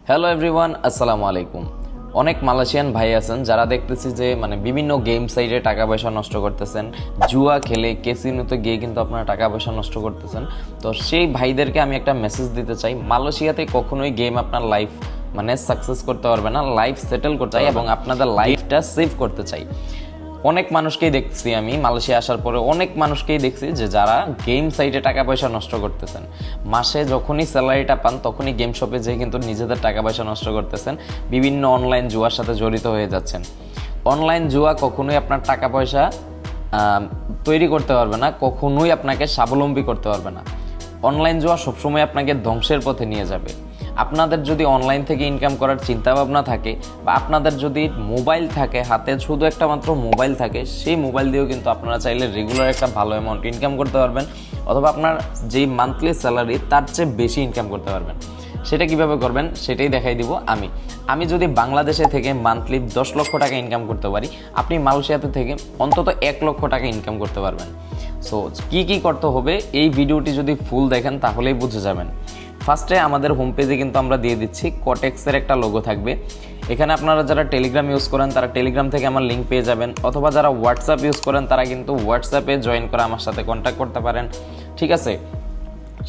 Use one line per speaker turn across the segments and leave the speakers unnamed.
Hello everyone, আসসালামু আলাইকুম। অনেক মালয়েশিয়ান ভাই আছেন যারা দেখতেছি যে বিভিন্ন গেম সাইটে টাকা পয়সা নষ্ট করতেছেন, জুয়া খেলে ক্যাসিনোতে গিয়ে কিন্তু আপনারা টাকা পয়সা নষ্ট করতেছেন। তো সেই ভাইদেরকে আমি একটা মেসেজ দিতে চাই, মালয়েশিয়াতে কখনোই গেম আপনার লাইফ সাকসেস করতে পারবে না, লাইফ সেটেল করতে চাই এবং আপনাদের লাইফটা সেভ করতে চাই। অনেক মানুষকেই দেখছি, আমি মালয়েশিয়া আসার পরে অনেক মানুষকেই দেখছি যে যারা গেম সাইটে টাকা পয়সা নষ্ট করতেছেন, মাসে যখনই স্যালারিটা পান তখনই গেম শপে যেয়ে কিন্তু নিজেদের টাকা পয়সা নষ্ট করতেছেন, বিভিন্ন অনলাইন জুয়ার সাথে জড়িত হয়ে যাচ্ছেন। অনলাইন জুয়া কখনোই আপনার টাকা পয়সা তৈরি করতে পারবে না, কখনোই আপনাকে স্বাবলম্বী করতে পারবে না। অনলাইন জুয়া সবসময় আপনাকে ধ্বংসের পথে নিয়ে যাবে। আপনাদের যদি অনলাইন থেকে ইনকাম করার চিন্তাভাবনা থাকে বা আপনাদের যদি মোবাইল থাকে, হাতে শুধু একটা মাত্র মোবাইল থাকে, সেই মোবাইল দিয়েও কিন্তু আপনারা চাইলে রেগুলার একটা ভালো অ্যামাউন্ট ইনকাম করতে পারবেন, অথবা আপনার যেই মান্থলি স্যালারি তার চেয়ে বেশি ইনকাম করতে পারবেন। সেটা কিভাবে করবেন সেটাই দেখাই দিব আমি যদি বাংলাদেশে থেকে মান্থলি 10 লক্ষ টাকা ইনকাম করতে পারি, আপনি মালয়েশিয়াতে থেকে অন্তত 1 লক্ষ টাকা ইনকাম করতে পারবেন। সো কি করতে হবে এই ভিডিওটি যদি ফুল দেখেন তাহলেই বুঝে যাবেন। ফার্স্টে আমাদের হোম পেজে কিন্তু আমরা দিয়ে দিচ্ছি কোটেক্সের একটা লোগো থাকবে। এখানে আপনারা যারা টেলিগ্রাম ইউজ করেন তারা টেলিগ্রাম থেকে আমার লিঙ্ক পেয়ে যাবেন, অথবা যারা হোয়াটসঅ্যাপ ইউজ করেন তারা কিন্তু হোয়াটসঅ্যাপে জয়েন করে আমার সাথে কন্ট্যাক্ট করতে পারেন, ঠিক আছে?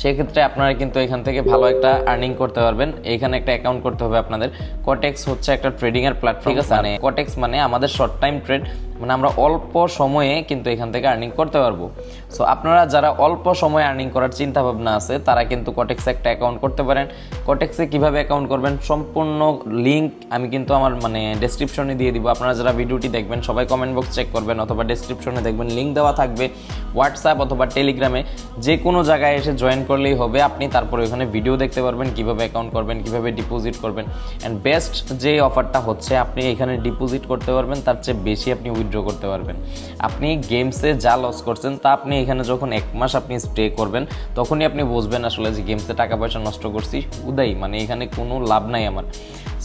সেক্ষেত্রে আপনারা কিন্তু এখান থেকে ভালো একটা আর্নিং করতে পারবেন। এখানে একটা অ্যাকাউন্ট করতে হবে আপনাদের। কোটেক্স হচ্ছে একটা ট্রেডিংয়ের প্ল্যাটফর্ম, ঠিক আছে? কোটেক্স মানে আমাদের শর্ট টাইম ট্রেড, মানে আমরা অল্প সময়ে কিন্তু এখান থেকে আর্নিং করতে পারবো। সো আপনারা যারা অল্প সময়ে আর্নিং করার চিন্তা ভাবনা আছে তারা কিন্তু কোটেক্সে একটা অ্যাকাউন্ট করতে পারেন। কোটেক্সে কিভাবে অ্যাকাউন্ট করবেন সম্পূর্ণ লিঙ্ক আমি কিন্তু আমার ডেসক্রিপশনে দিয়ে দিব। আপনারা যারা ভিডিওটি দেখবেন সবাই কমেন্ট বক্স চেক করবেন, অথবা ডেসক্রিপশনে দেখবেন লিঙ্ক দেওয়া থাকবে। হোয়াটসঅ্যাপ অথবা টেলিগ্রামে যে কোনো জায়গায় এসে জয়েন করলেই হবে আপনি, তারপরে ওখানে ভিডিও দেখতে পারবেন কিভাবে অ্যাকাউন্ট করবেন, কিভাবে ডিপোজিট করবেন। অ্যান্ড বেস্ট যে অফারটা হচ্ছে, আপনি এখানে ডিপোজিট করতে পারবেন, তার চেয়ে বেশি আপনি উইথড্র করতে পারবেন। আপনি গেমসে যা লস করছেন তা আপনি এখানে যখন 1 মাস আপনি স্টে করবেন তখনই আপনি বুঝবেন আসলে যে গেমসে টাকা পয়সা নষ্ট করছি উদাই, এখানে কোনো লাভ নাই আমার।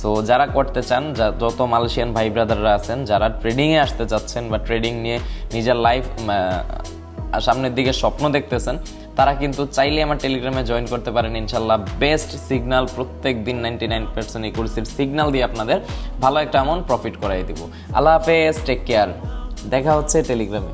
সো যারা করতে চান, যত মালয়েশিয়ান ভাই ব্রাদাররা আছেন যারা ট্রেডিংয়ে আসতে চাচ্ছেন বা ট্রেডিং নিয়ে নিজের লাইফ সামনের দিকে স্বপ্ন দেখতেছেন, তারা কিন্তু চাইলে আমার টেলিগ্রামে জয়েন করতে পারেন। ইনশাল্লাহ বেস্ট সিগন্যাল প্রত্যেক দিন 99% একুরেসির সিগন্যাল দিয়ে আপনাদের ভালো একটা অ্যামাউন্ট প্রফিট করাই দিব। আল্লাহ হাফেজ, টেক কেয়ার, দেখা হচ্ছে টেলিগ্রামে।